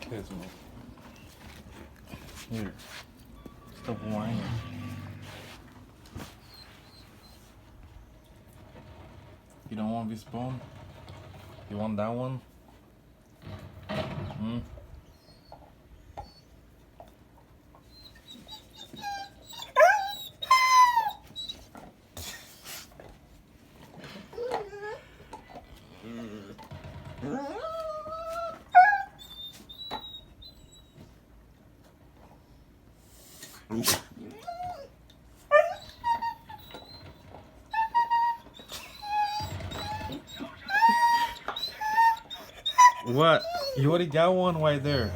Piss me. Here. Stop whining. You don't want this bone? You want that one? Hmm? What? You already got one right there.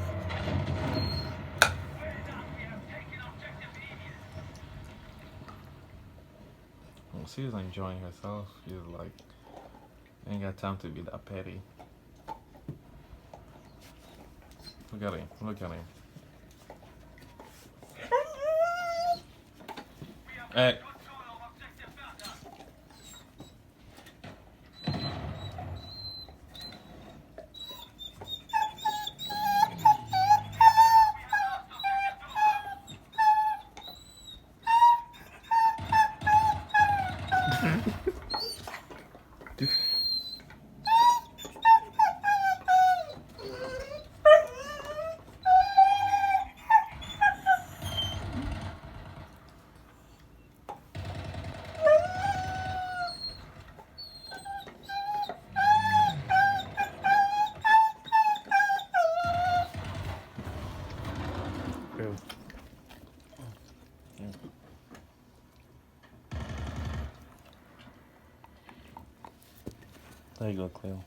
Well, she's enjoying herself. She's like, ain't got time to be that petty. Look at him. Look at him. Hey. Cleo. There you go, Cleo.